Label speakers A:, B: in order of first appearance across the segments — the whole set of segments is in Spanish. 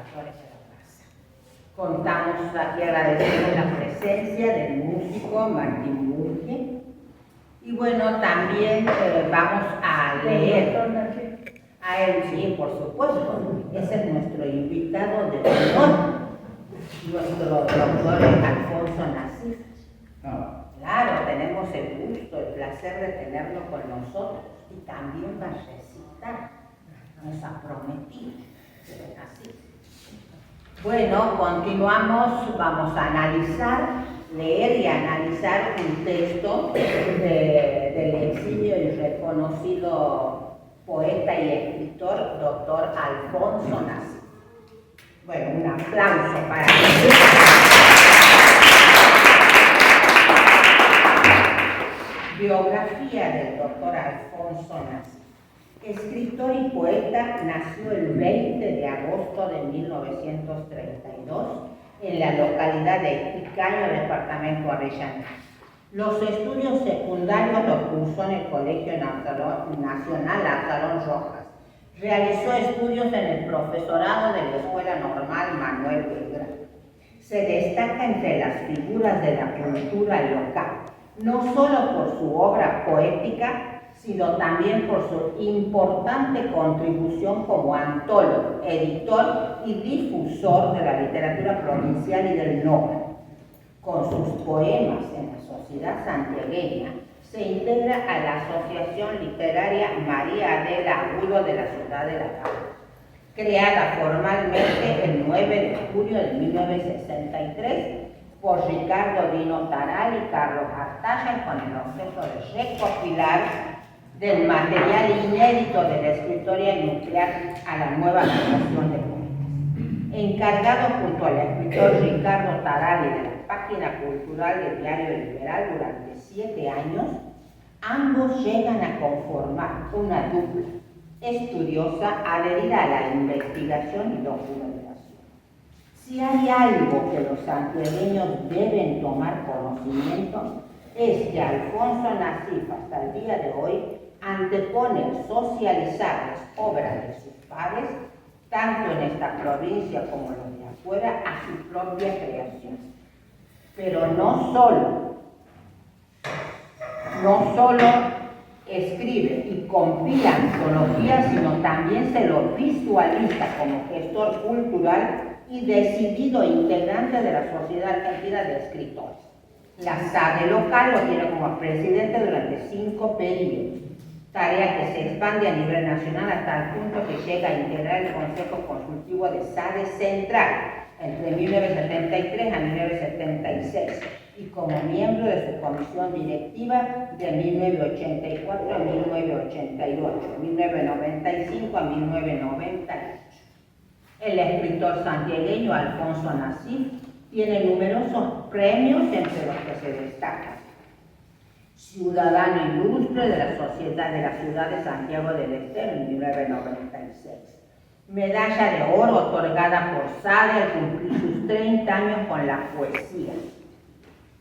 A: autores de la plaza. Contamos aquí, agradecemos la presencia del músico Martín Burge. Y bueno, también vamos a leer a él, sí, por supuesto. Ese es nuestro invitado de honor, nuestro doctor Alfonso Nasif. Claro, tenemos el gusto, el placer de tenerlo con nosotros y también va a recitar, nos ha prometido, así. Bueno, continuamos, vamos a analizar, leer y analizar un texto del eximio y reconocido poeta y escritor, doctor Alfonso Nasif. Bueno, un aplauso para él. Biografía del doctor Alfonso Nasif. Escritor y poeta, nació el 20 de agosto de 1932 en la localidad de Icaño, departamento Arellano. Los estudios secundarios los cursó en el Colegio Nacional Absalón Rojas. Realizó estudios en el profesorado de la Escuela Normal Manuel Belgrano. Se destaca entre las figuras de la cultura local, no solo por su obra poética, sino también por su importante contribución como antólogo, editor y difusor de la literatura provincial y del norte. Con sus poemas en la sociedad santiagueña, se integra a la Asociación Literaria María Adela Agudo de la ciudad de La Paz, creada formalmente el 9 de julio de 1963 por Ricardo Dino Taral y Carlos Artaya, con el objeto de recopilar del material inédito de la escritoria nuclear a la nueva generación de poetas. Encargado junto al escritor Ricardo Taral y de la página cultural del Diario Liberal durante 7 años, ambos llegan a conformar una dupla estudiosa adherida a la investigación y documentación. Si hay algo que los santiagueños deben tomar conocimiento, es que Alfonso Nasif hasta el día de hoy antepone socializar las obras de sus pares, tanto en esta provincia como en los de afuera, a su propia creación. Pero no solo escribe y compila antologías, sino también se lo visualiza como gestor cultural y decidido integrante de la Sociedad Argentina de Escritores. La SADE local lo tiene como presidente durante 5 periodos, tarea que se expande a nivel nacional hasta el punto que llega a integrar el Consejo Consultivo de SADE Central entre 1973 a 1976 y como miembro de su comisión directiva de 1984 a 1988, 1995 a 1998. El escritor santiagueño Alfonso Nasif tiene numerosos premios, entre los que se destacan: Ciudadano Ilustre de la Sociedad de la Ciudad de Santiago del Estero en 1996, Medalla de Oro otorgada por SADE al cumplir sus 30 años con la poesía,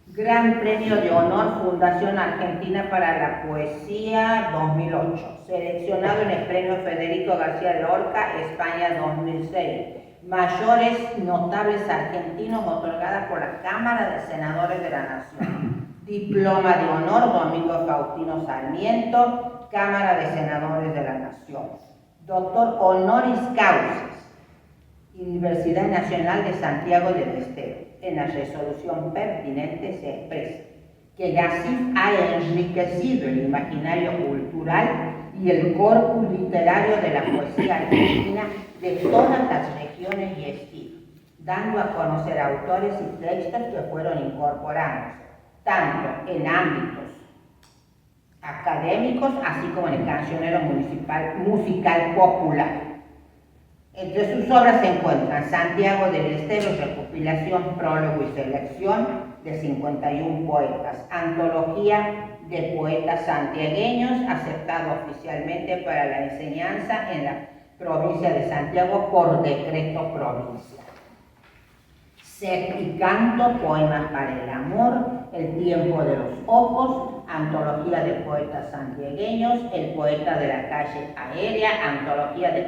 A: Gran Premio de Honor Fundación Argentina para la Poesía 2008, seleccionado en el Premio Federico García Lorca, España 2006, Mayores Notables Argentinos otorgada por la Cámara de Senadores de la Nación, Diploma de Honor Domingo Faustino Sarmiento, Cámara de Senadores de la Nación, Doctor Honoris Causa, Universidad Nacional de Santiago del Estero. En la resolución pertinente se expresa que Nasif ha enriquecido el imaginario cultural y el corpus literario de la poesía argentina de todas las regiones y estilos, dando a conocer autores y textos que fueron incorporados tanto en ámbitos académicos así como en el cancionero musical popular. Entre sus obras se encuentran Santiago del Estero, recopilación, prólogo y selección de 51 poetas, antología de poetas santiagueños, aceptado oficialmente para la enseñanza en la provincia de Santiago por decreto provincial. Ser y canto, poemas para el amor, el tiempo de los ojos, Antología de Poetas Santiagueños, El Poeta de la Calle Aérea, Antología de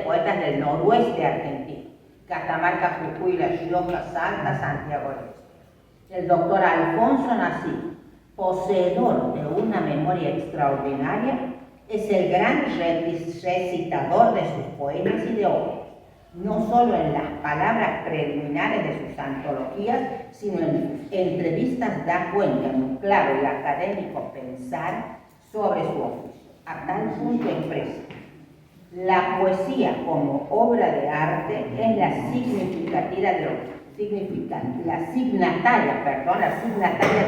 A: Poetas del Noroeste Argentino, Catamarca, Jujuy, La Rioja, Salta, Santiago del Este. El doctor Alfonso Nasif, poseedor de una memoria extraordinaria, es el gran recitador de sus poemas y de obras, no solo en las palabras preliminares de sus antologías, sino en sus entrevistas da cuenta en un claro y académico pensar sobre su oficio. A tal punto expresa: la poesía como obra de arte es la signataria de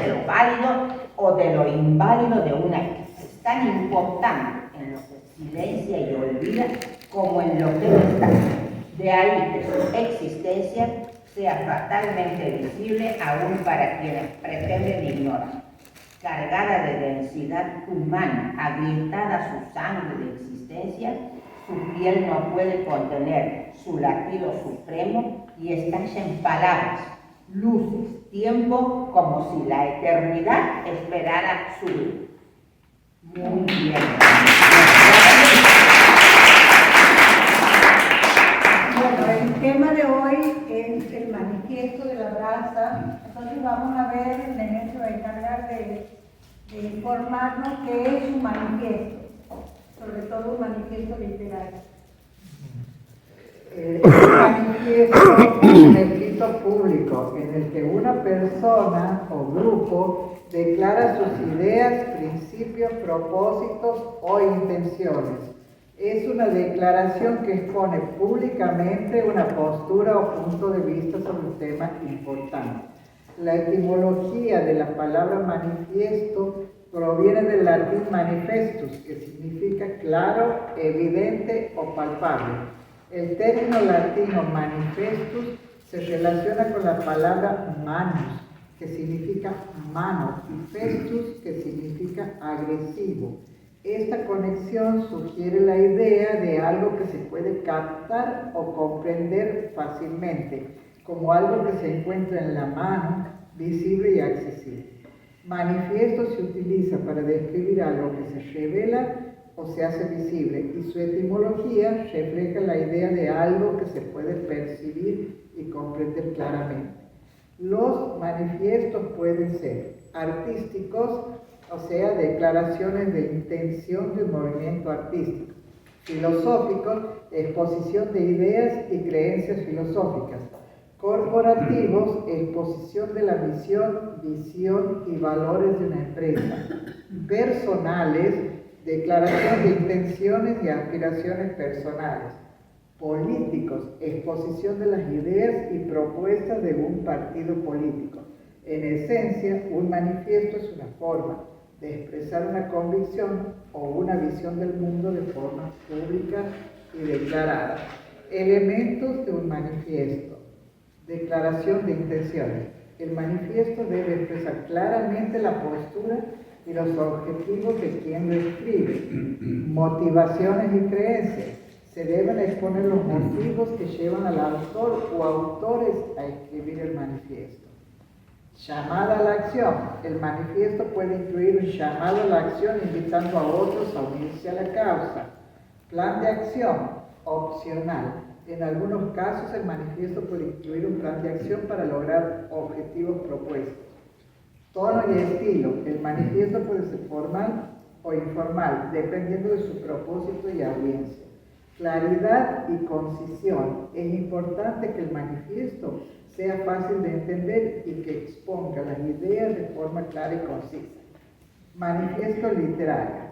A: lo válido o de lo inválido de una vida. Es tan importante en lo que silencia y olvida como en lo que no está. De ahí que su existencia sea fatalmente visible aún para quienes pretenden ignorar. Cargada de densidad humana, agrietada su sangre de existencia, su piel no puede contener su latido supremo y estalla en palabras, luces, tiempo, como si la eternidad esperara su vida. Muy bien.
B: Bueno, el tema de hoy es el manifiesto de la brasa. Entonces vamos a ver, Nené se va a encargar de informarnos qué es un manifiesto, sobre todo un manifiesto literario.
C: Un manifiesto es un escrito público en el que una persona o grupo declara sus ideas, principios, propósitos o intenciones. Es una declaración que expone públicamente una postura o punto de vista sobre un tema importante. La etimología de la palabra manifiesto proviene del latín manifestus, que significa claro, evidente o palpable. El término latino manifestus se relaciona con la palabra manus, que significa mano, y festus, que significa agresivo. Esta conexión sugiere la idea de algo que se puede captar o comprender fácilmente, como algo que se encuentra en la mano, visible y accesible. Manifiesto se utiliza para describir algo que se revela o se hace visible, y su etimología refleja la idea de algo que se puede percibir y comprender claramente. Los manifiestos pueden ser artísticos, o sea, declaraciones de intención de un movimiento artístico; filosóficos, exposición de ideas y creencias filosóficas; corporativos, exposición de la misión, visión y valores de una empresa; personales, declaración de intenciones y aspiraciones personales; políticos, exposición de las ideas y propuestas de un partido político. En esencia, un manifiesto es una forma de expresar una convicción o una visión del mundo de forma pública y declarada. Elementos de un manifiesto. Declaración de intenciones. El manifiesto debe expresar claramente la postura y los objetivos de quien lo escribe. Motivaciones y creencias. Se deben exponer los motivos que llevan al autor o autores a escribir el manifiesto. Llamada a la acción. El manifiesto puede incluir un llamado a la acción invitando a otros a unirse a la causa. Plan de acción, opcional. En algunos casos el manifiesto puede incluir un plan de acción para lograr objetivos propuestos. Tono y estilo. El manifiesto puede ser formal o informal, dependiendo de su propósito y audiencia. Claridad y concisión. Es importante que el manifiesto sea fácil de entender y que exponga las ideas de forma clara y concisa. Manifiesto literario.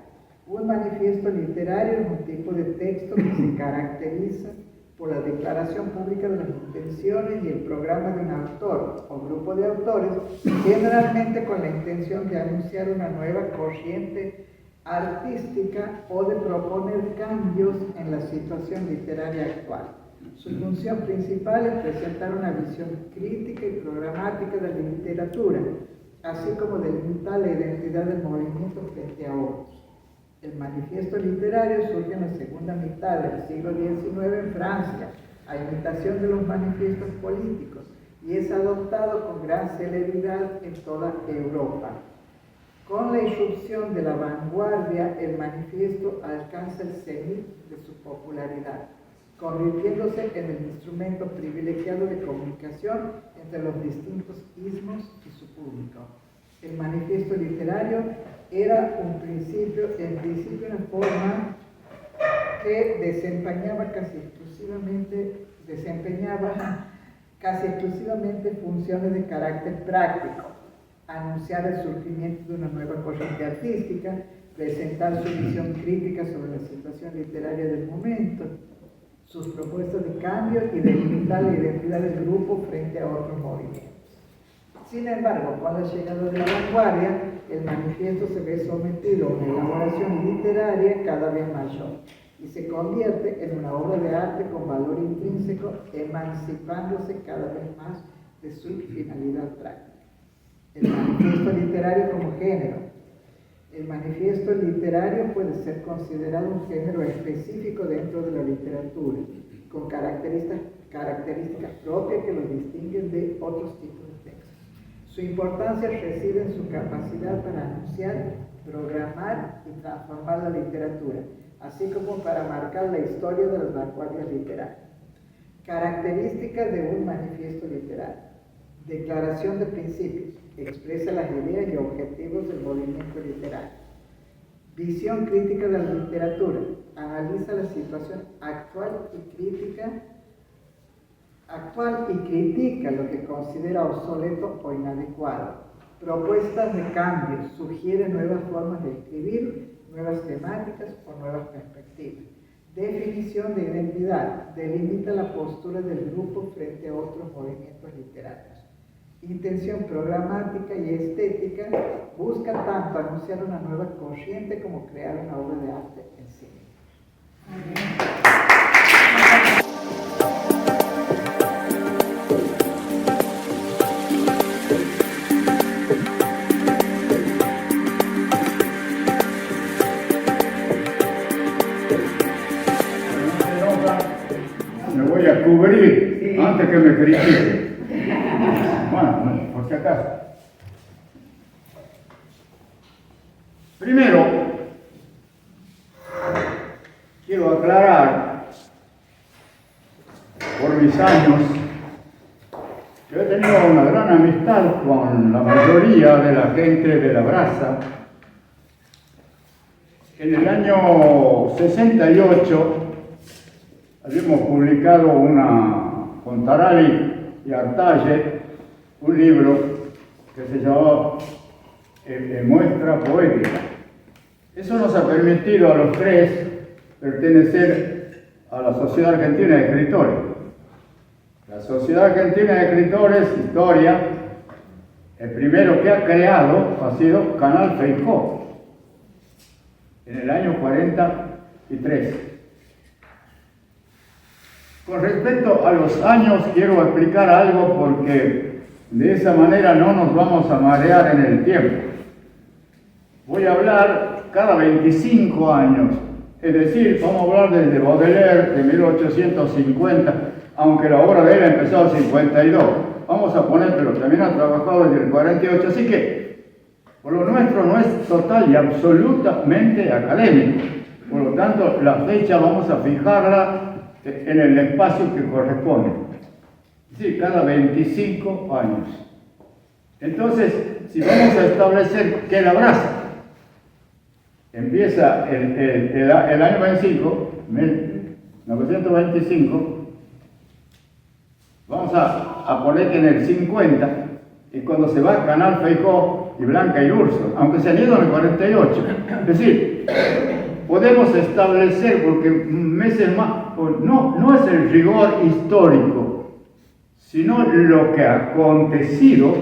C: Un manifiesto literario es un tipo de texto que se caracteriza por la declaración pública de las intenciones y el programa de un autor o grupo de autores, generalmente con la intención de anunciar una nueva corriente artística o de proponer cambios en la situación literaria actual. Su función principal es presentar una visión crítica y programática de la literatura, así como delimitar la identidad del movimiento frente a otros. El manifiesto literario surge en la segunda mitad del siglo XIX en Francia, a imitación de los manifiestos políticos, y es adoptado con gran celeridad en toda Europa. Con la irrupción de la vanguardia, el manifiesto alcanza el cenit de su popularidad, convirtiéndose en el instrumento privilegiado de comunicación entre los distintos ismos y su público. El manifiesto literario era en principio una forma que desempeñaba casi exclusivamente funciones de carácter práctico: anunciar el surgimiento de una nueva corriente artística, presentar su visión crítica sobre la situación literaria del momento, sus propuestas de cambio y delimitar la identidad del grupo frente a otros movimientos. Sin embargo, con la llegada de la vanguardia, el manifiesto se ve sometido a una elaboración literaria cada vez mayor y se convierte en una obra de arte con valor intrínseco, emancipándose cada vez más de su finalidad práctica. El manifiesto literario como género. El manifiesto literario puede ser considerado un género específico dentro de la literatura, con características propias que lo distinguen de otros tipos de textos. Su importancia reside en su capacidad para anunciar, programar y transformar la literatura, así como para marcar la historia de las vanguardias literarias. Características de un manifiesto literario. Declaración de principios. Expresa las ideas y objetivos del movimiento literario. Visión crítica de la literatura. Analiza la situación actual y critica lo que considera obsoleto o inadecuado. Propuestas de cambio. Sugiere nuevas formas de escribir, nuevas temáticas o nuevas perspectivas. Definición de identidad. Delimita la postura del grupo frente a otros movimientos literarios. Intención programática y estética. Busca tanto anunciar una nueva corriente como crear una obra de arte en sí.
D: Me voy a cubrir antes que me critiquen. Bueno, por si acaso. Primero, quiero aclarar, por mis años, que he tenido una gran amistad con la mayoría de la gente de La Brasa. En el año 68 habíamos publicado con Tarali y Artalle un libro que se llamaba Muestra Poética. Eso nos ha permitido a los tres pertenecer a la Sociedad Argentina de Escritores. La Sociedad Argentina de Escritores, historia, el primero que ha creado ha sido Canal Feijó, en el año 43. Con respecto a los años, quiero explicar algo porque de esa manera no nos vamos a marear en el tiempo. Voy a hablar cada 25 años, es decir, vamos a hablar desde Baudelaire de 1850, aunque la obra de él ha empezado en 52. Vamos a poner, pero también ha trabajado desde el 48, así que por lo nuestro no es total y absolutamente académico. Por lo tanto, la fecha vamos a fijarla en el espacio que corresponde. Es decir, cada 25 años. Entonces, si vamos a establecer que La Brasa empieza el año 25, 1925, vamos a poner que en el 50, y cuando se va Canal Feijó y Blanca Irurso, aunque se han ido en el 48. Es decir, podemos establecer, porque meses más, no es el rigor histórico, sino lo que ha acontecido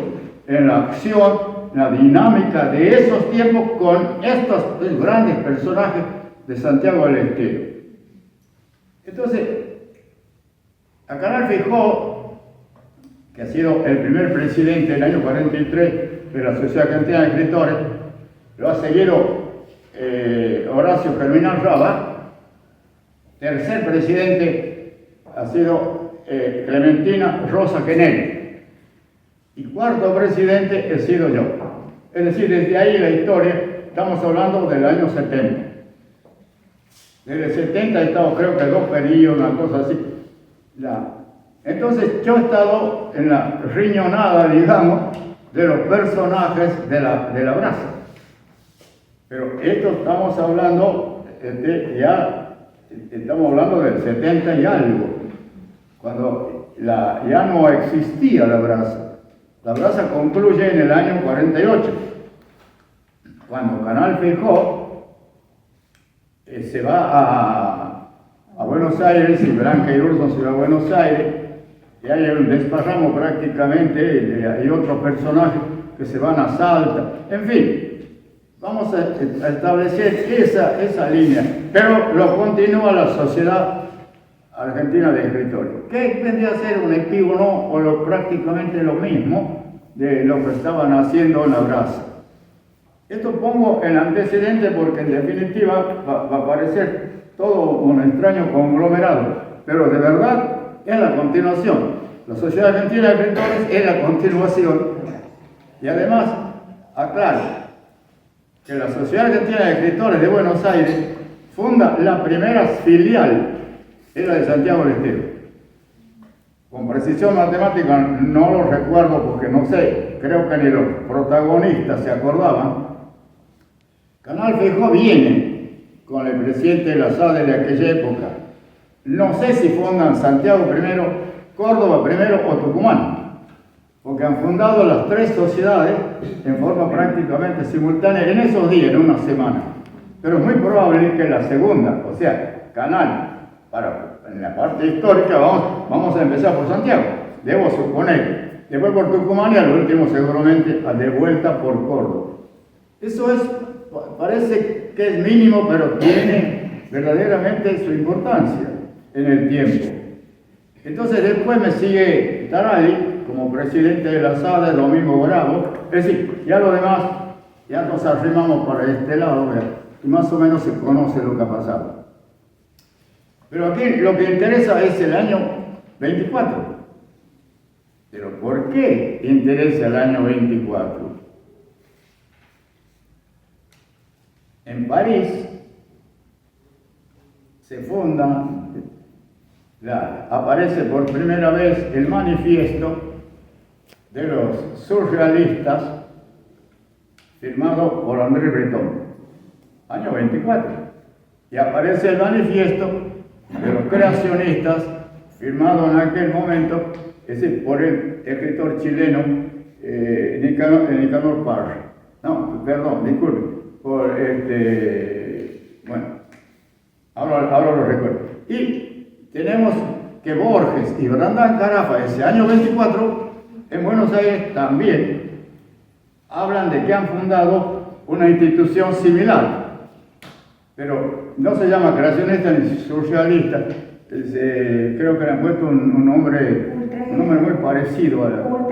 D: en la acción, la dinámica de esos tiempos con estos grandes personajes de Santiago del Estero. Entonces, a Canal Feijó, que ha sido el primer presidente del año 43 de la Sociedad Argentina de Escritores, lo ha seguido Horacio Germinal Raba. Tercer presidente ha sido Clementina Rosa Kennedy. y cuarto presidente he sido yo. Es decir, desde ahí la historia, estamos hablando del año 70. Desde el 70 he estado, creo que 2 periodos, una cosa así. Entonces yo he estado en la riñonada, digamos, de los personajes de la brasa. Pero esto estamos hablando, estamos hablando del 70 y algo, cuando ya no existía la brasa. La brasa concluye en el año 48, cuando Canal Feijó se va a Buenos Aires, y Blanca Irurson se va a Buenos Aires, y hay un desparramo prácticamente, y hay otros personajes que se van a Salta, en fin. Vamos a establecer esa línea, pero lo continúa la Sociedad Argentina de Escritores, que vendría a ser un epígono o prácticamente lo mismo de lo que estaban haciendo en la brasa. Esto pongo en antecedente porque en definitiva va a parecer todo un extraño conglomerado, pero de verdad es la continuación. La Sociedad Argentina de Escritores es la continuación, y además aclaro que la Sociedad Argentina de Escritores de Buenos Aires funda la primera filial, era de Santiago del Estero. Con precisión matemática no lo recuerdo porque no sé, creo que ni los protagonistas se acordaban. Canal Feijó viene con el presidente de la SADE de aquella época. No sé si fundan Santiago primero, Córdoba primero o Tucumán, porque han fundado las 3 sociedades en forma prácticamente simultánea en esos días, en una semana. Pero es muy probable que la segunda, o sea, Canal, en la parte histórica, vamos a empezar por Santiago, debo suponer, después por Tucumán y al último seguramente de vuelta por Córdoba. Eso parece que es mínimo, pero tiene verdaderamente su importancia en el tiempo. Entonces después me sigue Tarali como presidente de la SADE, Domingo Bravo, es decir, ya lo demás, ya nos arrimamos para este lado, y más o menos se conoce lo que ha pasado. Pero aquí lo que interesa es el año 24. Pero ¿por qué interesa el año 24? En París se funda, aparece por primera vez el manifiesto de los surrealistas firmado por André Breton, año 24. Y aparece el manifiesto de los creacionistas firmado en aquel momento, es decir, por el escritor chileno Nicanor Parra. No, perdón, disculpe. Bueno, ahora lo recuerdo. Y tenemos que Borges y Brandán Carafa, ese año 24, en Buenos Aires también hablan de que han fundado una institución similar, pero no se llama creacionista ni surrealista, creo que le han puesto un nombre muy parecido a esto.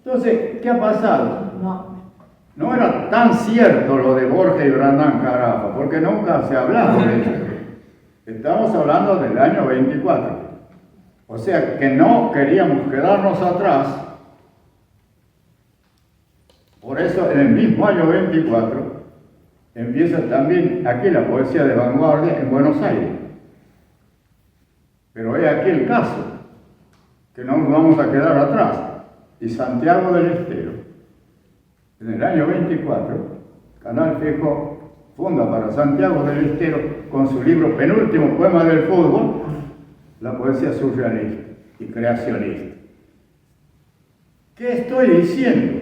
D: Entonces, ¿qué ha pasado? No era tan cierto lo de Borges y Brandán Carafa, porque nunca se ha hablado de eso. Estamos hablando del año 24. O sea que no queríamos quedarnos atrás. Por eso en el mismo año 24 empieza también aquí la poesía de vanguardia en Buenos Aires. Pero es aquí el caso, que no nos vamos a quedar atrás. Y Santiago del Estero, en el año 24, Canal Feijó funda para Santiago del Estero, con su libro Penúltimo Poema del Fútbol, la poesía surrealista y creacionista. ¿Qué estoy diciendo?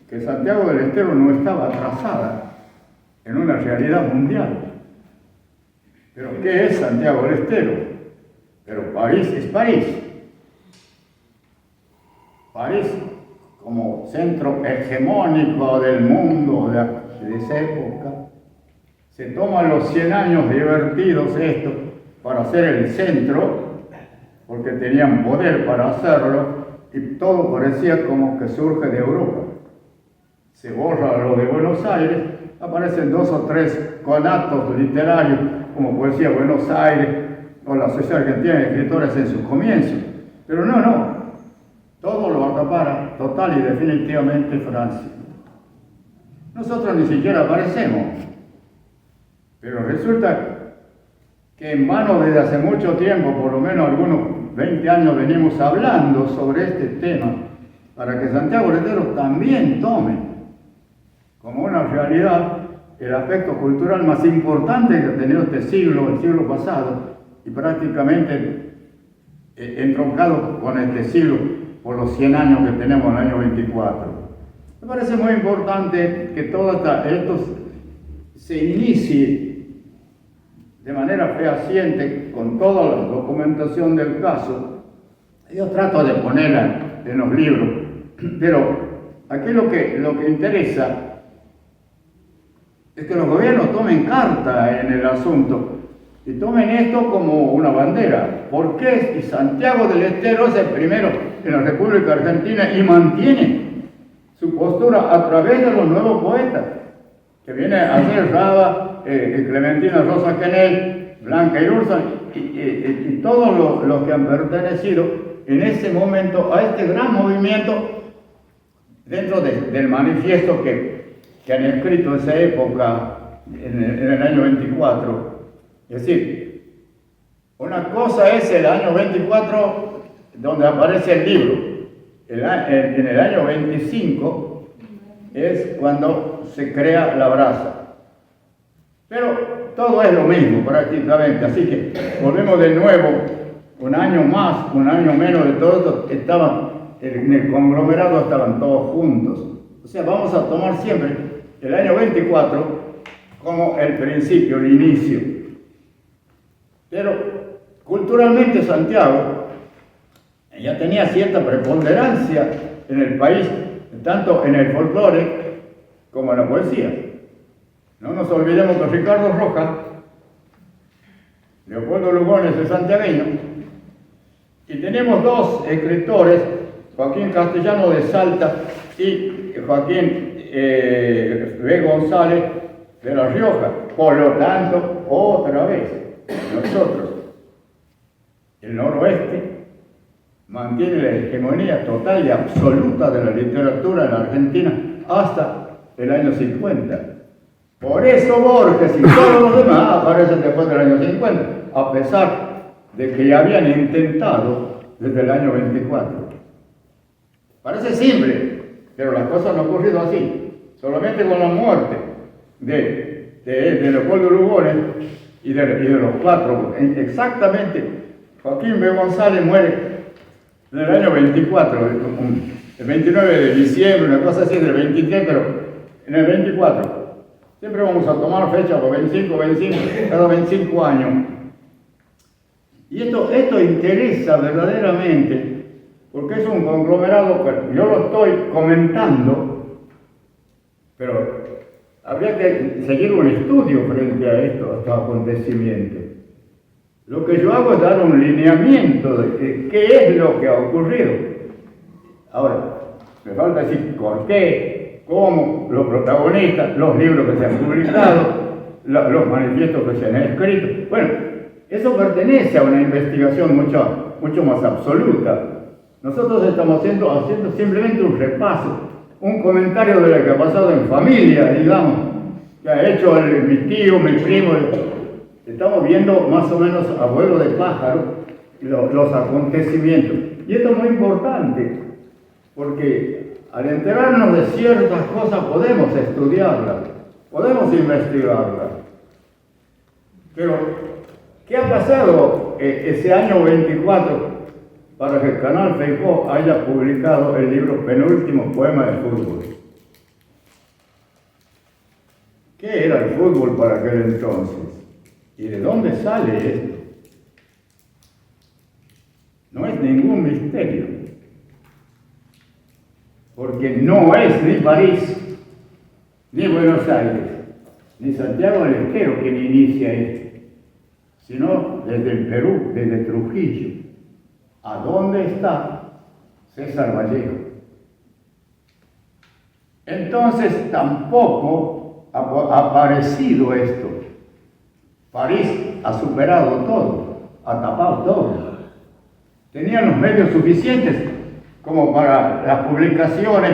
D: Que Santiago del Estero no estaba atrasada en una realidad mundial. ¿Pero qué es Santiago del Estero? Pero París es París. París como centro hegemónico del mundo de esa época, se toman los 100 años divertidos estos para hacer el centro, porque tenían poder para hacerlo, y todo parecía como que surge de Europa. Se borra lo de Buenos Aires, aparecen 2 o 3 conatos literarios, como Poesía Buenos Aires, o la Sociedad Argentina de Escritores en sus comienzos. Pero no. todo lo acapara total y definitivamente Francia. Nosotros ni siquiera aparecemos, pero resulta que en vano desde hace mucho tiempo, por lo menos algunos 20 años, venimos hablando sobre este tema, para que Santiago Letero también tome como una realidad el aspecto cultural más importante que ha tenido este siglo, el siglo pasado, y prácticamente entroncado con este siglo por los 100 años que tenemos en el año 24. Me parece muy importante que todo esto se inicie de manera fehaciente con toda la documentación del caso. Yo trato de ponerla en los libros, pero aquí lo que interesa es que los gobiernos tomen carta en el asunto y tomen esto como una bandera. ¿Por qué? Y Santiago del Estero es el primero en la República Argentina y mantiene su postura a través de los nuevos poetas, que viene a ser Raba, Clementina Rosa Quenel, Blanca Irurza y todos los que han pertenecido en ese momento a este gran movimiento dentro del manifiesto que han escrito en esa época, en el año 24. Es decir, una cosa es el año 24 donde aparece el libro. En el año 25 es cuando se crea la brasa. Pero todo es lo mismo prácticamente, así que volvemos de nuevo, un año más, un año menos de todo esto, en el conglomerado estaban todos juntos. O sea, vamos a tomar siempre el año 24 como el principio, el inicio. Pero culturalmente Santiago ya tenía cierta preponderancia en el país, tanto en el folclore como en la poesía. No nos olvidemos que Ricardo Rojas, Leopoldo Lugones es santiagueño, y tenemos dos escritores, Joaquín Castellano de Salta y Joaquín B. González de La Rioja. Por lo tanto, otra vez, nosotros, el noroeste, mantiene la hegemonía total y absoluta de la literatura en la Argentina hasta el año 50. Por eso Borges y todos los demás aparecen después del año 50, a pesar de que ya habían intentado desde el año 24. Parece simple, pero las cosas no han ocurrido así. Solamente con la muerte de Leopoldo Lugones y de los cuatro, exactamente, Joaquín B. González muere en el año 24, el 29 de diciembre, una cosa así, del 23, pero en el 24. Siempre vamos a tomar fecha por 25, cada 25 años. Y esto interesa verdaderamente, porque es un conglomerado, yo lo estoy comentando, pero habría que seguir un estudio frente a estos acontecimientos. Lo que yo hago es dar un lineamiento de qué es lo que ha ocurrido. Ahora, me falta decir por qué, cómo, los protagonistas, los libros que se han publicado, los manifiestos que se han escrito. Bueno, eso pertenece a una investigación mucho más absoluta. Nosotros estamos haciendo simplemente un repaso, un comentario de lo que ha pasado en familia, digamos, que ha hecho mi tío, mi primo. Estamos viendo más o menos a vuelo de pájaro los acontecimientos. Y esto es muy importante, porque al enterarnos de ciertas cosas podemos estudiarlas, podemos investigarlas. Pero, ¿qué ha pasado ese año 24 para que el canal Feijó haya publicado el libro Penúltimo Poema de Fútbol? ¿Qué era el fútbol para aquel entonces? ¿Y de dónde sale esto? No es ningún misterio, porque no es ni París, ni Buenos Aires, ni Santiago del Estero quien inicia esto, sino desde el Perú, desde Trujillo. ¿A dónde está César Vallejo? Entonces tampoco ha aparecido esto. París ha superado todo, ha tapado todo. Tenían los medios suficientes, como para las publicaciones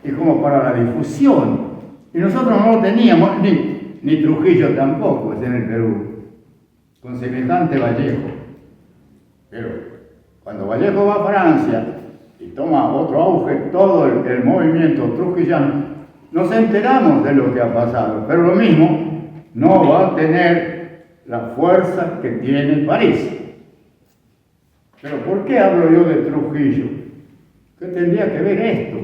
D: y como para la difusión. Y nosotros no lo teníamos, ni Trujillo tampoco, es en el Perú, con semejante Vallejo. Pero cuando Vallejo va a Francia y toma otro auge, todo el movimiento trujillano, nos enteramos de lo que ha pasado, pero lo mismo no va a tener la fuerza que tiene París. Pero ¿por qué hablo yo de Trujillo? ¿Qué tendría que ver esto?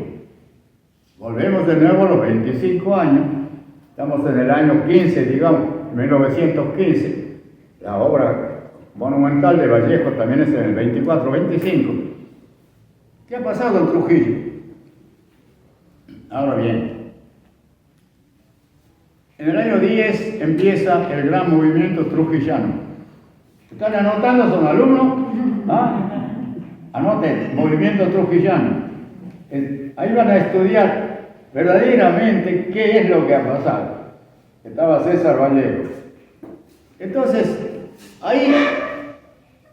D: Volvemos de nuevo a los 25 años, estamos en el año 15, digamos, 1915, la obra monumental de Vallejo también es en el 24-25. ¿Qué ha pasado en Trujillo? Ahora bien, en el año 10 empieza el gran movimiento trujillano. ¿Están anotando? ¿Son alumnos? ¿Ah? Anoten, movimiento trujillano. Ahí van a estudiar verdaderamente qué es lo que ha pasado. Estaba César Vallejo. Entonces, ahí,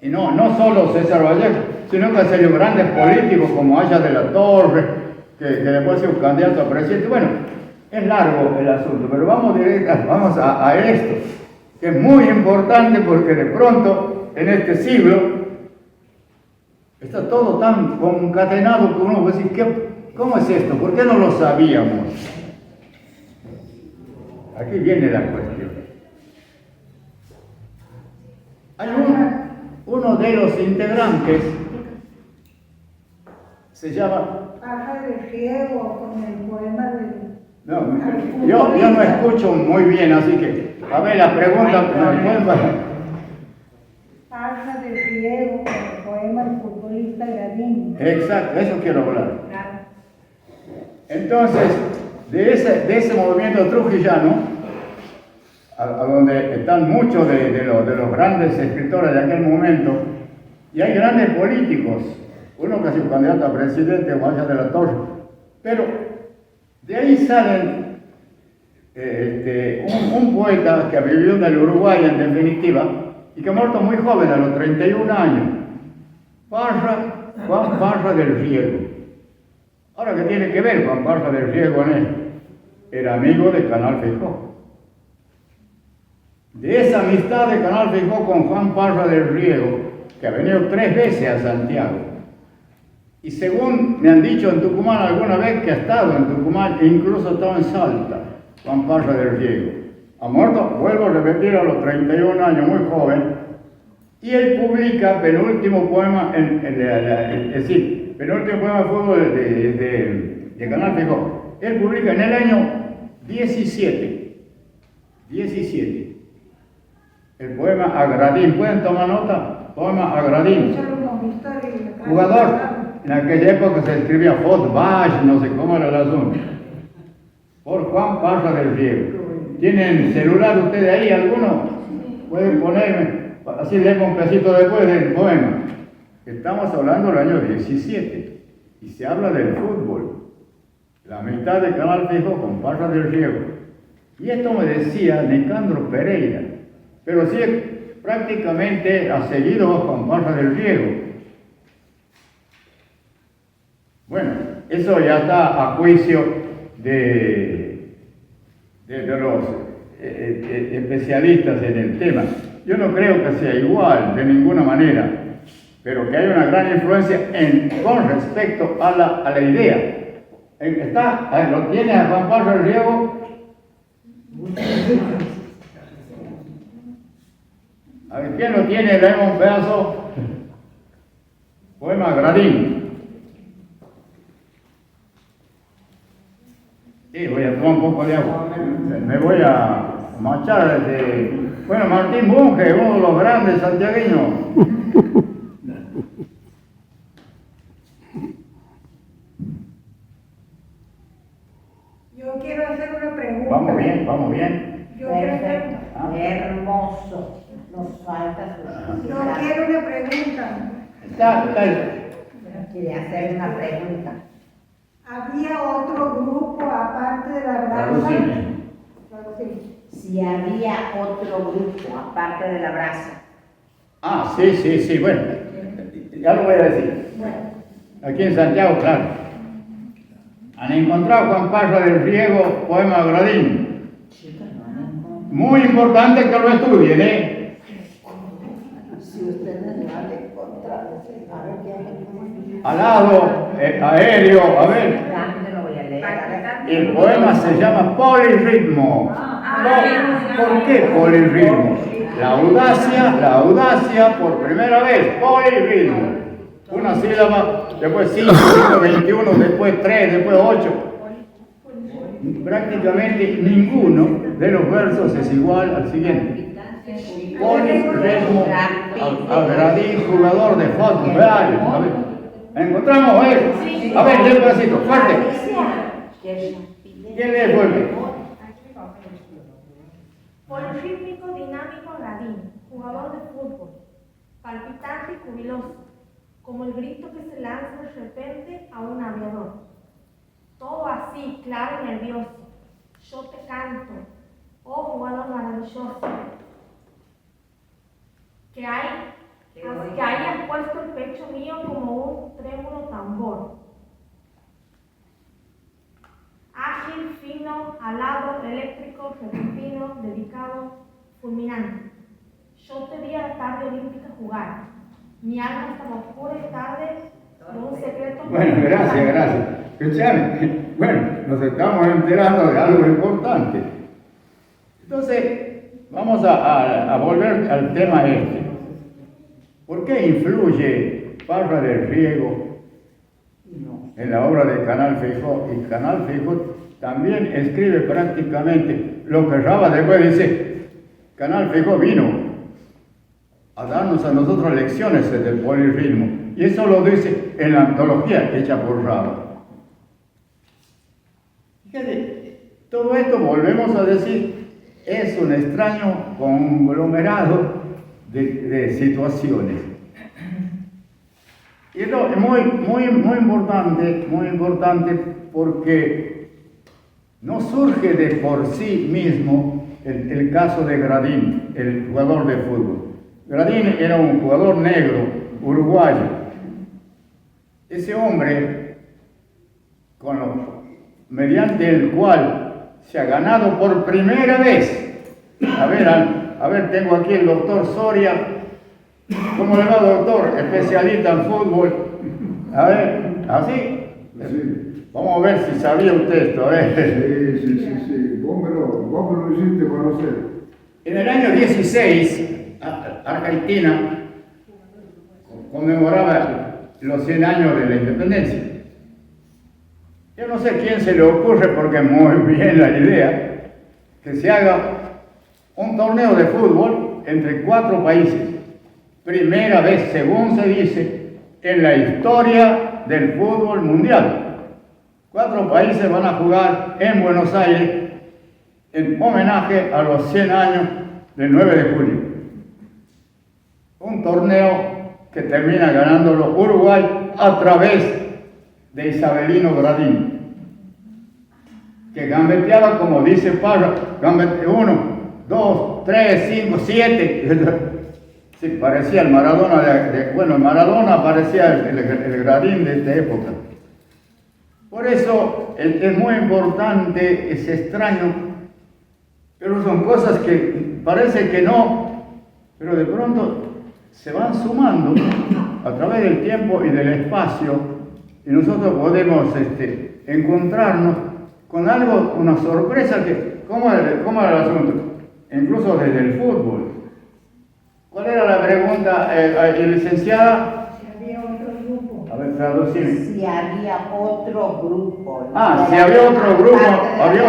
D: y no solo César Vallejo, sino que salió grandes políticos como Aya de la Torre, que después fue un candidato a presidente. Bueno, es largo el asunto, pero vamos a esto, que es muy importante porque de pronto, en este siglo, está todo tan concatenado que uno puede decir, ¿cómo es esto? ¿Por qué no lo sabíamos? Aquí viene la cuestión. Hay uno de los integrantes, se llama...
B: Paja de riego con el poema del...
D: No, yo no escucho muy bien, así que, a ver, la pregunta, ¿me pueden bajar?
B: Paja de riego con el poema del futbolista Gradín.
D: Exacto, eso quiero hablar. Entonces, de ese movimiento trujillano, a donde están muchos de los grandes escritores de aquel momento, y hay grandes políticos, uno que ha sido candidato a presidente, Aya de la Torre, pero de ahí salen un poeta que vivió en el Uruguay en definitiva, y que ha muerto muy joven, a los 31 años, Juan Parra del Riego. Ahora, ¿qué tiene que ver Juan Parra del Riego en esto? Era amigo de Canal Feijó. De esa amistad de Canal Feijó con Juan Parra del Riego, que ha venido 3 veces a Santiago, y según me han dicho en Tucumán alguna vez que ha estado en Tucumán e incluso ha estado en Salta, Juan Parra del Riego, ha muerto, vuelvo a repetir, a los 31 años, muy joven, y él publica penúltimo poema, es decir, penúltimo poema de fútbol de Canal Feijó. Él publica en el año 17, el poema Agradín. ¿Pueden tomar nota? Poema Agradín. Jugador, en aquella época se escribía Fotbash, no sé cómo era el asunto, por Juan Parra del Riego. ¿Tienen celular ustedes ahí alguno? Pueden ponerme, así leemos un pedacito después del poema. Estamos hablando del año 17 y se habla del fútbol. La mitad de Canal Feijó con Parra del Riego. Y esto me decía Nicandro Pereira, pero sí prácticamente ha seguido a Juan Parra del Riego. Bueno, eso ya está a juicio de los especialistas en el tema. Yo no creo que sea igual de ninguna manera, pero que hay una gran influencia con respecto a la idea. ¿Lo tiene a Juan Parra del Riego? A ver, ¿quién lo tiene? Leemos un pedazo. Poema Gradín. Sí, voy a tomar un poco de agua. Me voy a marchar desde... Bueno, Martín Bunge, uno de los grandes santiagueños.
B: Yo quiero hacer una pregunta.
D: Vamos bien.
B: Yo quiero hacer,
A: Hermoso. Nos falta su...
B: yo quiero una pregunta.
D: Está.
A: Quiere hacer una pregunta.
B: ¿Había otro grupo aparte de la brasa?
D: Traducime.
A: Si había otro grupo aparte de la brasa.
D: Sí, bueno. Ya lo voy a decir.
B: Bueno,
D: aquí en Santiago, claro. Han encontrado Juan Parra del Riego, poema Gradín. Muy importante que lo estudien, ¿eh?
B: Si ustedes no han encontrado, a ver qué
D: Alado, aéreo, a ver.
A: Realmente lo voy a leer. A ver.
D: El poema se llama Polirritmo. ¿Por qué polirritmo? La audacia por primera vez, polirritmo. Una sílaba, después 5, después 21, después 3, después 8. Prácticamente ninguno de los versos es igual al siguiente. Polirritmo, a Gradín, jugador de fútbol. A ver, encontramos, a ver, lee un pedacito, fuerte. ¿Quién lee fuerte?
E: Polirrítmico, dinámico, Gradín, jugador de fútbol, palpitante y jubiloso, como el grito que se lanza de repente a un aviador. Todo así, claro y nervioso. Yo te canto, oh jugador maravilloso, que hayas puesto el pecho mío como un trémulo tambor. Ágil, fino, alado, eléctrico, repentino, dedicado, fulminante. Yo te vi a la tarde olímpica jugar. Mi alma estaba oscura y tarde de un secreto.
D: Bueno, gracias. Escuchame, bueno, nos estamos enterando de algo importante. Entonces, vamos a volver al tema este. ¿Por qué influye Parra del Riego en la obra de Canal Feijó? Y Canal Feijó también escribe prácticamente lo que Raba después dice. Canal Feijó vino a darnos a nosotros lecciones del polirritmo, y eso lo dice en la antología hecha por Raba. Fíjate, todo esto, volvemos a decir, es un extraño conglomerado de situaciones. Y esto es muy importante porque no surge de por sí mismo el caso de Gradín, el jugador de fútbol. Gradín era un jugador negro, uruguayo. Ese hombre, mediante el cual se ha ganado por primera vez. A ver, tengo aquí el doctor Soria. ¿Cómo le va, doctor? Especialista en fútbol. A ver, ¿así?
F: Sí.
D: Vamos a ver si sabía usted esto, a ver.
F: Sí. Vos me lo hiciste conocer.
D: En el año 16, Argentina conmemoraba los 100 años de la independencia. Yo no sé quién se le ocurre, porque es muy bien la idea, que se haga un torneo de fútbol entre 4 países. Primera vez, según se dice, en la historia del fútbol mundial. 4 países van a jugar en Buenos Aires en homenaje a los 100 años del 9 de julio. Un torneo que termina ganándolo Uruguay a través de Isabelino Gradín, que gambeteaba, como dice Parra, 1, 2, 3, 5, 7. Sí, parecía el Maradona el Maradona parecía el Gradín de esta época. Por eso es muy importante, es extraño, pero son cosas que parece que no, pero de pronto se van sumando a través del tiempo y del espacio, y nosotros podemos encontrarnos con algo, una sorpresa que, ¿cómo era el asunto? Incluso desde el fútbol. ¿Cuál era la pregunta, licenciada?
B: Si había otro grupo.
D: A ver, traducime.
A: Si había otro grupo.
D: Si había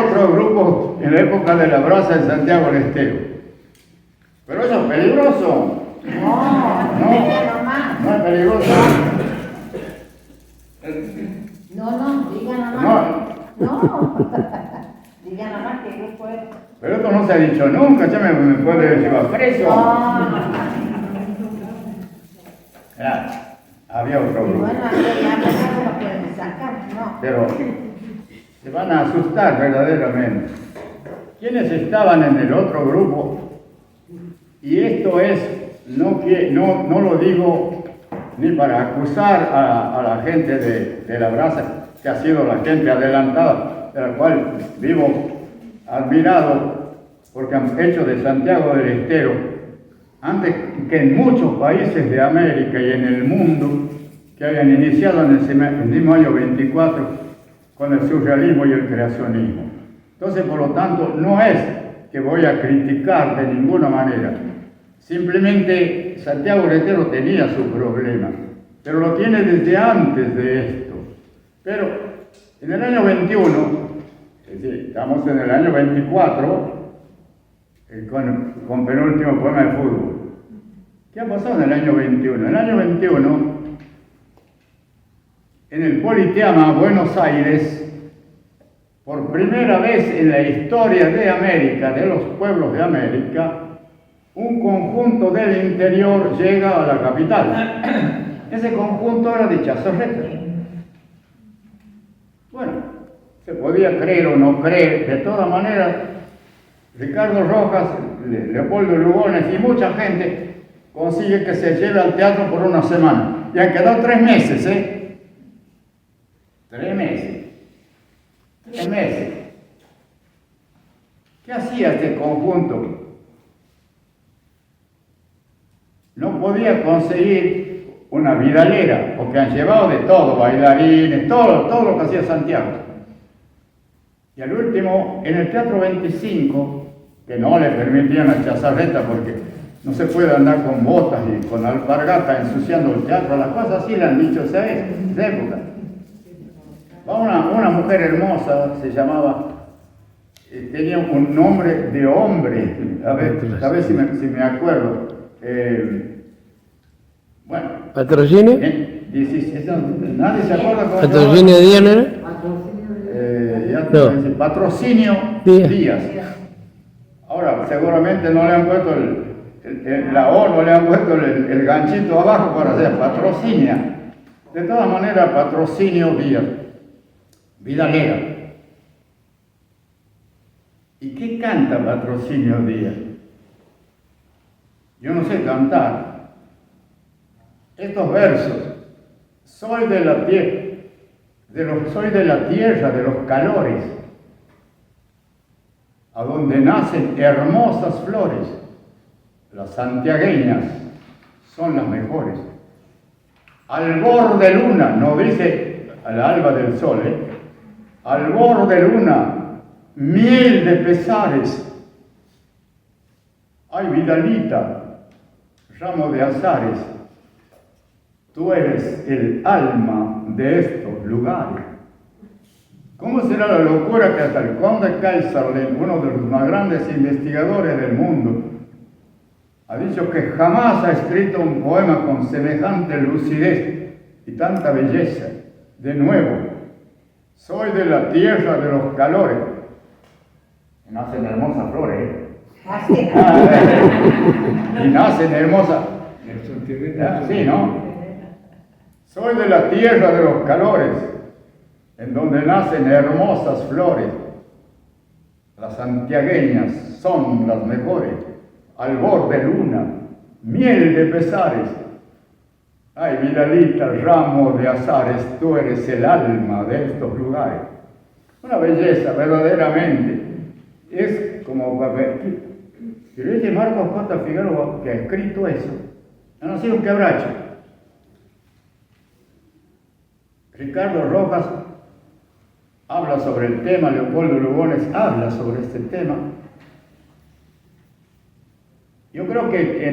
D: otro grupo en la época de la brasa en Santiago del Estero. Pero eso es peligroso.
A: No diga nomás.
D: No es peligroso.
A: No, diga nomás. No. Diga nomás qué grupo es.
D: Pero esto no se ha dicho nunca, ya me puede llevar preso. Claro, había otro grupo.
A: Bueno, ya no lo pueden sacar, no.
D: Pero se van a asustar verdaderamente. ¿Quiénes estaban en el otro grupo? Y esto es, no lo digo ni para acusar a la gente de la brasa, que ha sido la gente adelantada, de la cual vivo admirado, porque han hecho de Santiago del Estero, antes que en muchos países de América y en el mundo, que hayan iniciado en el mismo año 24 con el surrealismo y el creacionismo. Entonces, por lo tanto, no es que voy a criticar de ninguna manera. Simplemente Santiago del Estero tenía su problema, pero lo tiene desde antes de esto. Pero en el año 21, es decir, estamos en el año 24, con penúltimo poema de fútbol. ¿Qué ha pasado en el año 21? En el año 21, en el Politeama, Buenos Aires, por primera vez en la historia de América, de los pueblos de América, un conjunto del interior llega a la capital. Ese conjunto era de Chazorreta. Bueno, se podía creer o no creer, de todas maneras, Ricardo Rojas, Leopoldo Lugones y mucha gente consigue que se lleve al teatro por una semana. Y han quedado 3 meses, 3 meses. 3 meses. ¿Qué hacía este conjunto? No podía conseguir una vidalera, porque han llevado de todo, bailarines, todo lo que hacía Santiago. Y al último, en el Teatro 25, que no le permitían a Chazarreta porque no se puede andar con botas y con alpargatas ensuciando el teatro, las cosas así le han dicho esa época. Va una mujer hermosa, se llamaba, tenía un nombre de hombre, a ver si me acuerdo. Bueno.
G: ¿Patrocinio?
D: Nadie se acuerda cómo
G: ¿Patrocinio Díaz, no era?
D: No. Patrocinio Díaz. Ahora, seguramente no le han puesto la O, no le han puesto el ganchito abajo para hacer patrocinia. De todas maneras, Patrocinio Díaz. Vidalera. ¿Y qué canta Patrocinio Díaz? Yo no sé cantar. Estos versos, soy de la tierra de los calores, a donde nacen hermosas flores, las santiagueñas son las mejores. Albor de luna, no dice al alba del sol, albor de luna, miel de pesares, ay Vidalita, ramo de azares, tú eres el alma de estos lugares. ¿Cómo será la locura que hasta el conde Kaiserling, uno de los más grandes investigadores del mundo, ha dicho que jamás ha escrito un poema con semejante lucidez y tanta belleza? De nuevo, soy de la tierra de los calores. Nacen hermosas flores, y nacen hermosas. Sí, ¿no? Soy de la tierra de los calores, en donde nacen hermosas flores. Las santiagueñas son las mejores. Albor de luna, miel de pesares. Ay, Vidalita, ramo de azares, tú eres el alma de estos lugares. Una belleza, verdaderamente. Es como si lo dice Marcos Costa Figueroa, que ha escrito eso, ha nacido un quebracho. Ricardo Rojas habla sobre el tema, Leopoldo Lugones habla sobre este tema. Yo creo que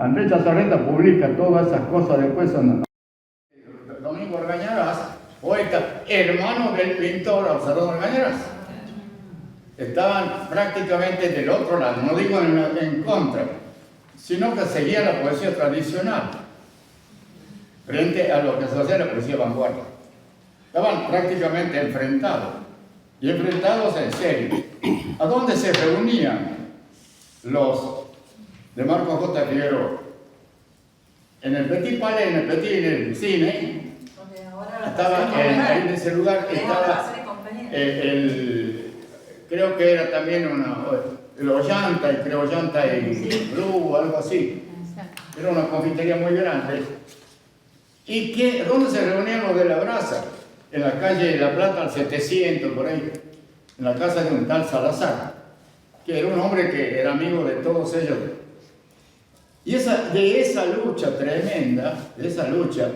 D: Andrés Chazarreta publica todas esas cosas después. Domingo Orgañarás, poeta, hermano del pintor Absalón Orgañarás. Estaban prácticamente del otro lado, no digo en contra, sino que seguían la poesía tradicional frente a lo que se hacía la poesía vanguardia. Estaban prácticamente enfrentados, y enfrentados en serio. ¿A dónde se reunían los de Marcos J. Figueroa? En el Petit Palais, en el cine, estaba ahí en ese lugar, estaba creo que era también el Ollanta, creo Ollanta y Blue o algo así. Era una confitería muy grande. ¿Y dónde se reunían los de la brasa? En la calle de La Plata, al 700, por ahí, en la casa de un tal Salazar, que era un hombre que era amigo de todos ellos. Y de esa lucha tremenda, de esa lucha,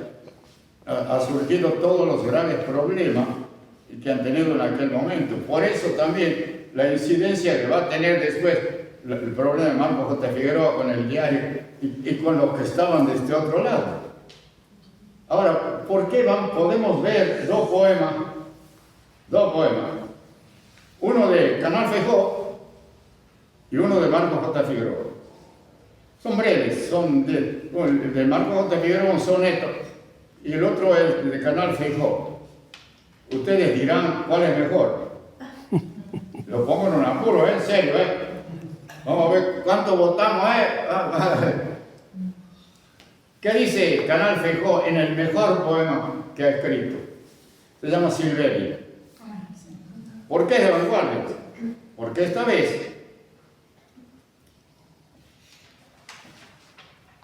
D: ha surgido todos los graves problemas que han tenido en aquel momento. Por eso también la incidencia que va a tener después el problema de Marco J. Figueroa con el diario y con los que estaban de este otro lado. Ahora, ¿por qué podemos ver dos poemas? Uno de Canal Feijó y uno de Marco J. Figueroa. Son breves, el de Marco J. Figueroa un soneto y el otro es el de Canal Feijó. Ustedes dirán cuál es mejor. Lo pongo en un apuro, en serio, Vamos a ver cuánto votamos, ¿Qué dice Canal Feijó en el mejor poema que ha escrito? Se llama Silveria. ¿Por qué es de vanguardia? Porque esta vez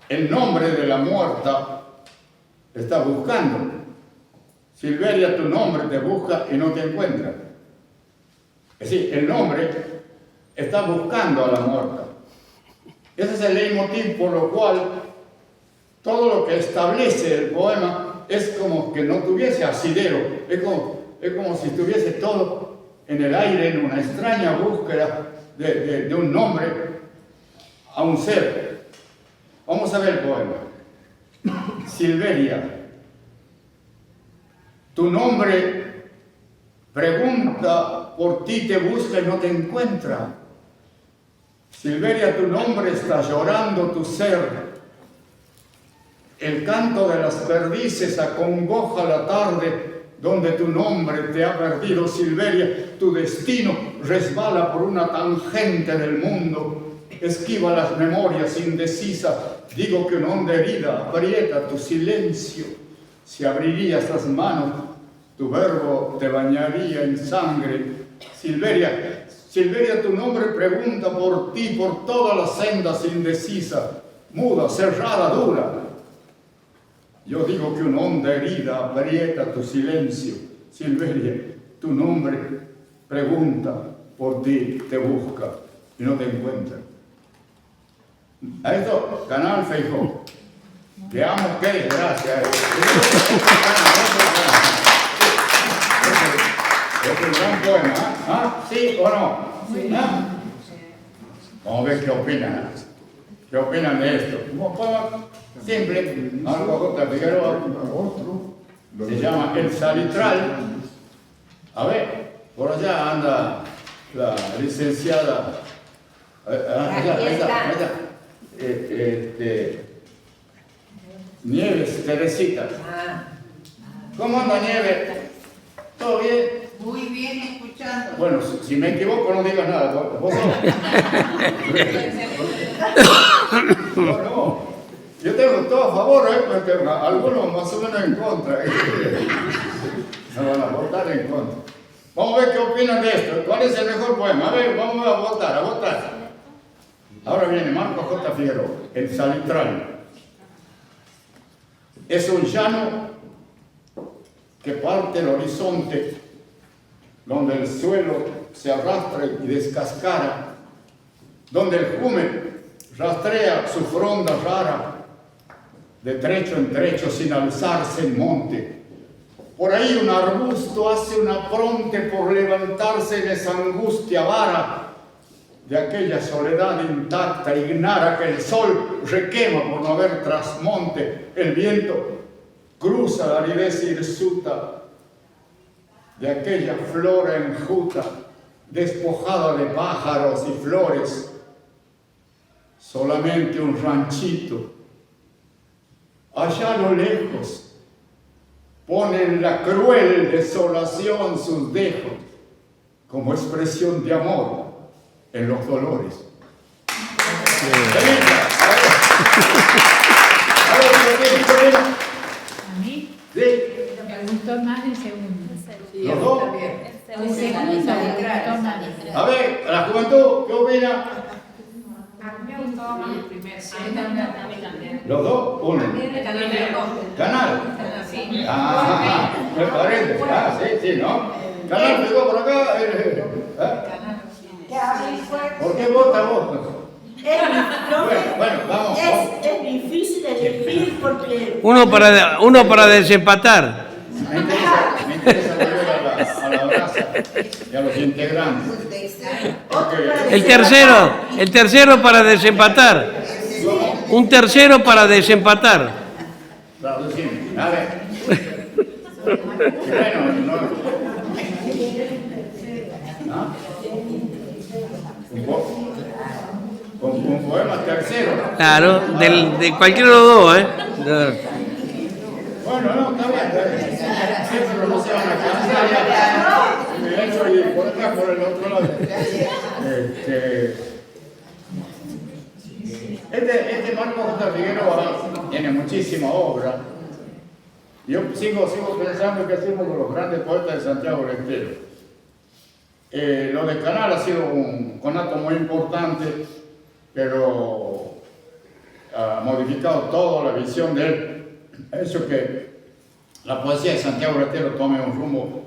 D: el nombre de la muerta está buscando. Silveria, tu nombre te busca y no te encuentra. Es decir, el nombre está buscando a la muerta. Ese es el leitmotiv por lo cual todo lo que establece el poema es como que no tuviese asidero, es como si estuviese todo en el aire, en una extraña búsqueda de un nombre a un ser. Vamos a ver el poema. Silveria, tu nombre pregunta por ti, te busca y no te encuentra. Silveria, tu nombre está llorando tu ser. El canto de las perdices acongoja la tarde donde tu nombre te ha perdido. Silveria, tu destino resbala por una tangente del mundo, esquiva las memorias indecisas. Digo que una honda herida aprieta tu silencio. Si abrirías las manos, tu verbo te bañaría en sangre. Silveria, tu nombre pregunta por ti, por todas las sendas indecisas, muda, cerrada, dura. Yo digo que una honda herida aprieta tu silencio. Silveria, tu nombre pregunta por ti, te busca y no te encuentra. A esto, Canal Feijó. Veamos qué desgracia es. Es un gran poema, ¿Sí o no? Sí. Vamos a ver qué opinan. ¿Qué opinan de esto? Un poema simple, Marco J. Figueroa, se llama El Salitral. A ver, por allá anda la licenciada.
A: Aquí está.
D: Nieves, Teresita. ¿Cómo anda Nieves? ¿Todo bien?
G: Muy bien, escuchando.
D: Bueno, si me equivoco no digas nada. ¿Vos no? Yo tengo todo a favor, porque algunos más o menos en contra. Me van a votar en contra. Vamos a ver qué opinan de esto. ¿Cuál es el mejor poema? A ver, vamos a votar. Ahora viene Marco J. Figueroa, El Salitral. Es un llano que parte el horizonte, donde el suelo se arrastra y descascara, donde el jume rastrea su fronda rara, de trecho en trecho sin alzarse en monte. Por ahí un arbusto hace una fronte por levantarse en esa angustia vara, de aquella soledad intacta, ignara que el sol requema por no haber trasmonte. El viento cruza la aridez hirsuta de aquella flora enjuta, despojada de pájaros y flores. Solamente un ranchito, allá a lo lejos, pone en la cruel desolación sus dejos, como expresión de amor en los dolores.
G: A mí
D: ¿Sí?
G: me gustó más el segundo.
D: ¿Los dos?
G: El segundo me gustó más.
D: A ver, a la juventud, ¿qué opina?
E: A mí me gustó
D: Los dos, uno. Canal. Ah, me parece. Ah, sí, ¿no? Canal pegó por acá. ¿Por qué vota vos? Bueno, vamos.
H: Es difícil elegir porque...
I: Uno para desempatar.
D: Me interesa volver a la brasa y a los integrantes.
I: El tercero para desempatar. Un tercero para desempatar.
D: Traducime. A ver. Bueno, no. ¿Ah? Un poema tercero.
I: Claro, de cualquiera de los dos, ¿eh?
D: Bueno, no, está bien. Pero no se van a cansar ya. Me he hecho ir por acá, por el otro lado. Este Marco J. Figueroa tiene muchísima obra. Yo sigo pensando que hacemos con los grandes poetas de Santiago del Estero. Lo de Canal ha sido un conato muy importante, pero ha modificado toda la visión de él. Ha hecho que la poesía de Santiago del Estero tome un rumbo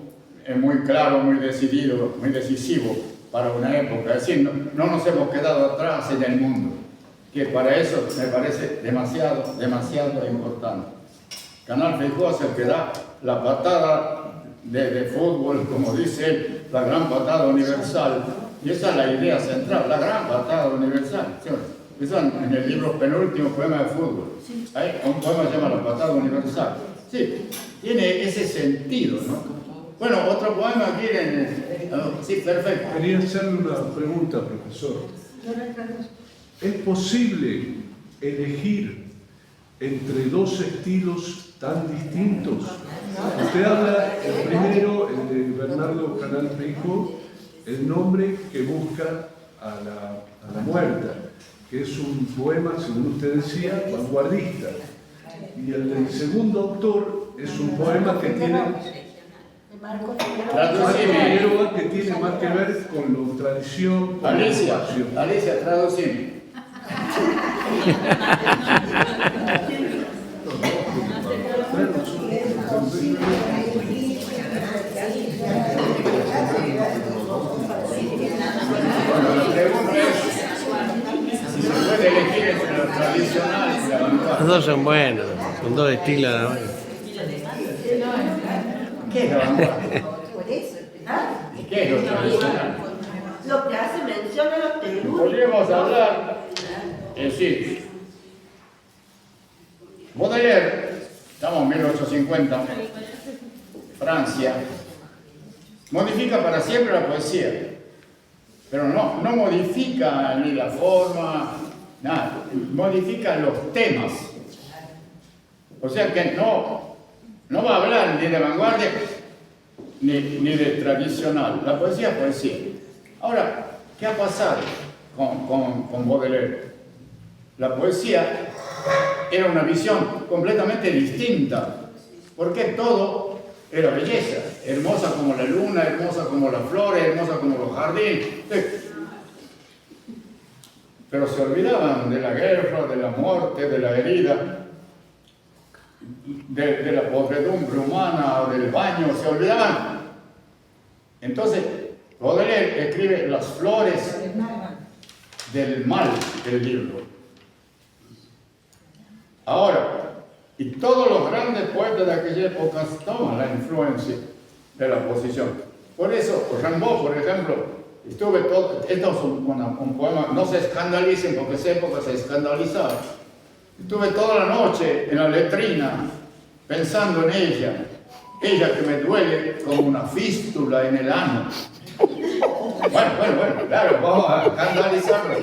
D: muy claro, muy decidido, muy decisivo para una época. Es decir, no nos hemos quedado atrás en el mundo, que para eso me parece demasiado importante. Canal Feijóo es el que da la patada de fútbol, como dice él, la gran patada universal. Y esa es la idea central, la gran patada universal. Eso en el libro penúltimo, poema de fútbol. Hay un poema que se llama La patada universal. Sí, tiene ese sentido, ¿no? Bueno, otro poema aquí sí, perfecto.
J: Quería hacerle una pregunta, profesor. ¿Es posible elegir entre dos estilos tan distintos? Usted habla, el primero, el de Bernardo Canal Feijóo, el nombre que busca a la muerta, que es un poema, según usted decía, vanguardista. Y el del segundo autor es un poema que tiene
H: Marco
J: Figueroa, que tiene más que ver con la tradición, con la ocupación.
D: Alicia, traducime. Bueno, la pregunta es si se puede elegir entre lo tradicional y la vanguardia.
I: Los dos son buenos, son dos estilos. ¿No?
D: ¿Qué es la vanguardia? ¿Qué es lo tradicional?
H: Lo que hace mención de los telúricos.
D: Podríamos hablar, es decir, Baudelaire, estamos en 1850, Francia, modifica para siempre la poesía, pero no modifica ni la forma, nada, modifica los temas. O sea que no va a hablar ni de vanguardia ni de tradicional. La poesía es poesía. Ahora, ¿qué ha pasado con Baudelaire? La poesía era una visión completamente distinta, porque todo era belleza, hermosa como la luna, hermosa como las flores, hermosa como los jardines. Pero se olvidaban de la guerra, de la muerte, de la herida, de la podredumbre humana, del baño, se olvidaban. Entonces, Baudelaire escribe las flores del mal del libro. Ahora, y todos los grandes poetas de aquella época toman la influencia de la posición. Por eso, Rimbaud, por ejemplo, esto es un poema, no se escandalicen porque esa época se escandalizaba. Estuve toda la noche en la letrina pensando en ella que me duele como una fístula en el ano. Bueno, claro, vamos a escandalizarnos.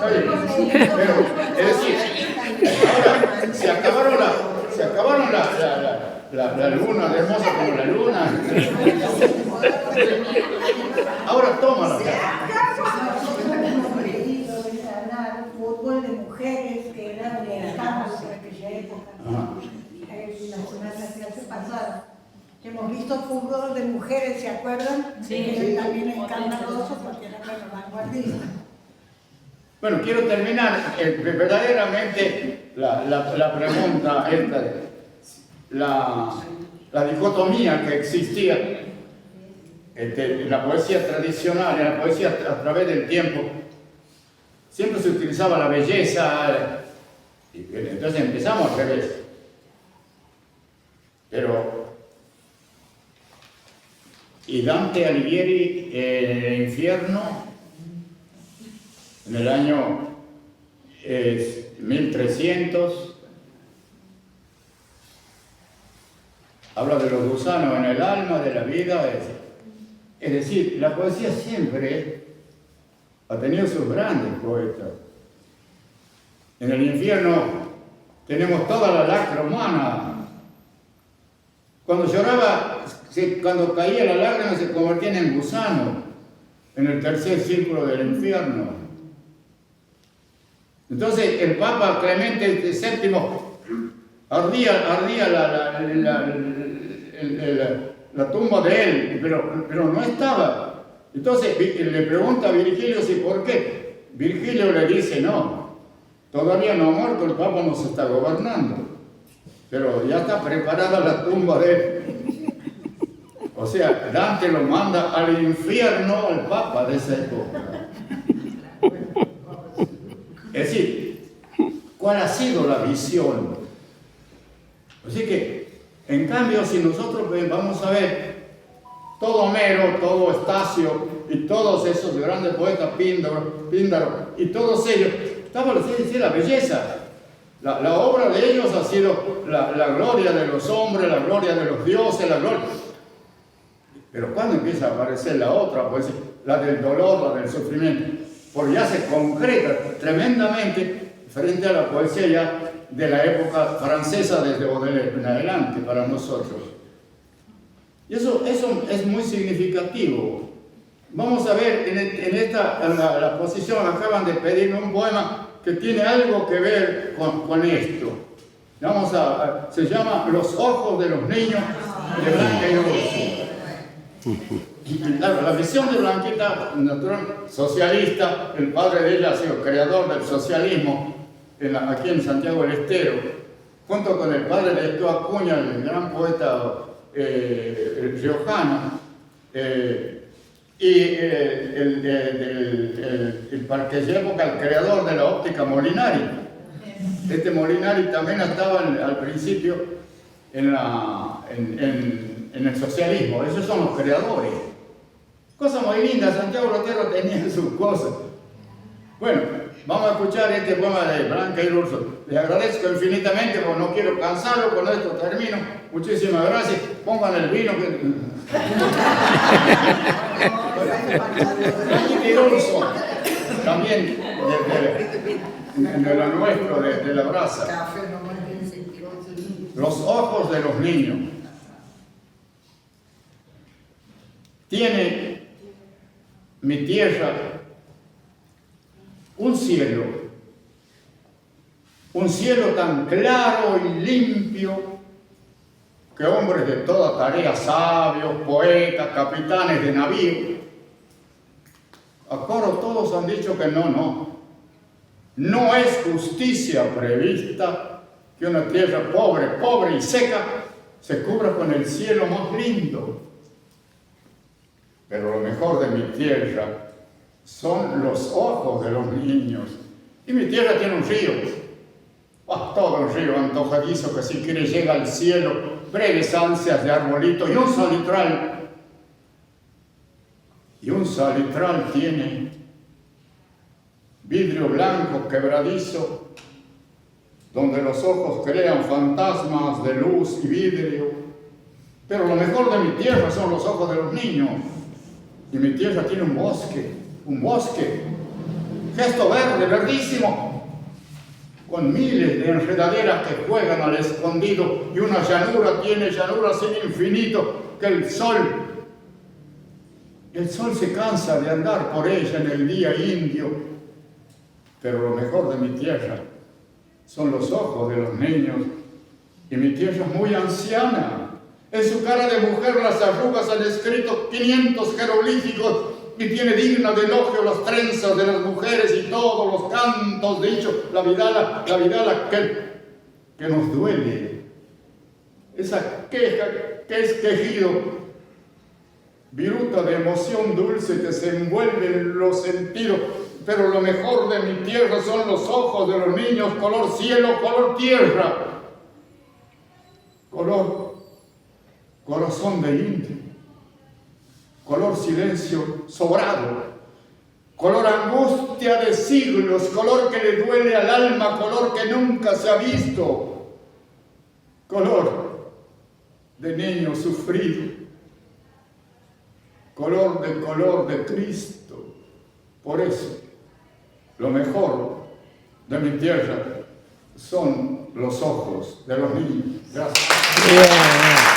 D: Pero, es decir, ahora se acabaron la luna, hermosa como la luna. Ahora tómala.
B: Fútbol de mujeres que era de camas en aquella época. La clase pasada. Hemos visto fútbol de mujeres, ¿se acuerdan? Sí. Que también escandaloso porque era vanguardista.
D: Bueno, quiero terminar verdaderamente la pregunta esta, la dicotomía que existía en la poesía tradicional, en la poesía a través del tiempo. Siempre se utilizaba la belleza, y entonces empezamos al revés. Y Dante Alighieri en el infierno, en el año 1300, habla de los gusanos en el alma, de la vida. Es decir, la poesía siempre ha tenido sus grandes poetas. En el infierno tenemos toda la lacra humana. Cuando lloraba, cuando caía la lágrima se convertían en gusano en el tercer círculo del infierno. Entonces el Papa Clemente VII ardía la tumba de él, pero no estaba. Entonces le pregunta a Virgilio si por qué. Virgilio le dice, no, todavía no ha muerto, el Papa nos está gobernando, pero ya está preparada la tumba de él. O sea, Dante lo manda al infierno al Papa de esa época. Es decir, ¿cuál ha sido la visión? Así que, en cambio, si nosotros vamos a ver todo Homero, todo Estacio y todos esos grandes poetas, Píndaro y todos ellos, estamos diciendo la belleza. La obra de ellos ha sido la gloria de los hombres, la gloria de los dioses, la gloria. Pero cuando empieza a aparecer la otra, pues la del dolor, la del sufrimiento, porque ya se concreta tremendamente frente a la poesía ya de la época francesa desde Baudelaire en adelante para nosotros. Y eso es muy significativo. Vamos a ver, en la posición acaban de pedirme un poema que tiene algo que ver con esto. Se llama Los ojos de los niños de Blanca Irurso. La visión de Blanquita, natural, socialista, el padre de ella ha sido creador del socialismo aquí en Santiago del Estero, junto con el padre de Esto Acuña, el gran poeta riojano, y para aquella época el creador de la óptica Molinari. Este Molinari también estaba al principio en el socialismo. Esos son los creadores. Cosa muy linda, Santiago Lotero tenía sus cosas. Bueno, vamos a escuchar este poema de Blanca Irurso. Les agradezco infinitamente, porque no quiero cansarlo, con esto termino. Muchísimas gracias. Pongan el vino que... Blanca Irurso, también de lo nuestro, de la brasa. Los ojos de los niños. Tiene mi tierra un cielo tan claro y limpio que hombres de toda tarea, sabios, poetas, capitanes de navío, a coro todos han dicho que no es justicia prevista que una tierra pobre y seca se cubra con el cielo más lindo. Pero lo mejor de mi tierra son los ojos de los niños. Y mi tierra tiene un río, todo un río antojadizo que si quiere llega al cielo, breves ansias de arbolito y un salitral. Y un salitral tiene vidrio blanco quebradizo, donde los ojos crean fantasmas de luz y vidrio. Pero lo mejor de mi tierra son los ojos de los niños. Y mi tierra tiene un bosque, gesto verde, verdísimo, con miles de enredaderas que juegan al escondido, y una llanura sin infinito, que el sol se cansa de andar por ella en el día indio. Pero lo mejor de mi tierra son los ojos de los niños, y mi tierra es muy anciana. En su cara de mujer las arrugas han escrito 500 jeroglíficos y tiene digna de elogio las trenzas de las mujeres y todos los cantos dichos, la vidala que nos duele, esa queja que es quejido, viruta de emoción dulce que se envuelve en los sentidos, pero lo mejor de mi tierra son los ojos de los niños, color cielo, color tierra, color corazón de indio, color silencio sobrado, color angustia de siglos, color que le duele al alma, color que nunca se ha visto, color de niño sufrido, color de Cristo. Por eso, lo mejor de mi tierra son los ojos de los niños. Gracias.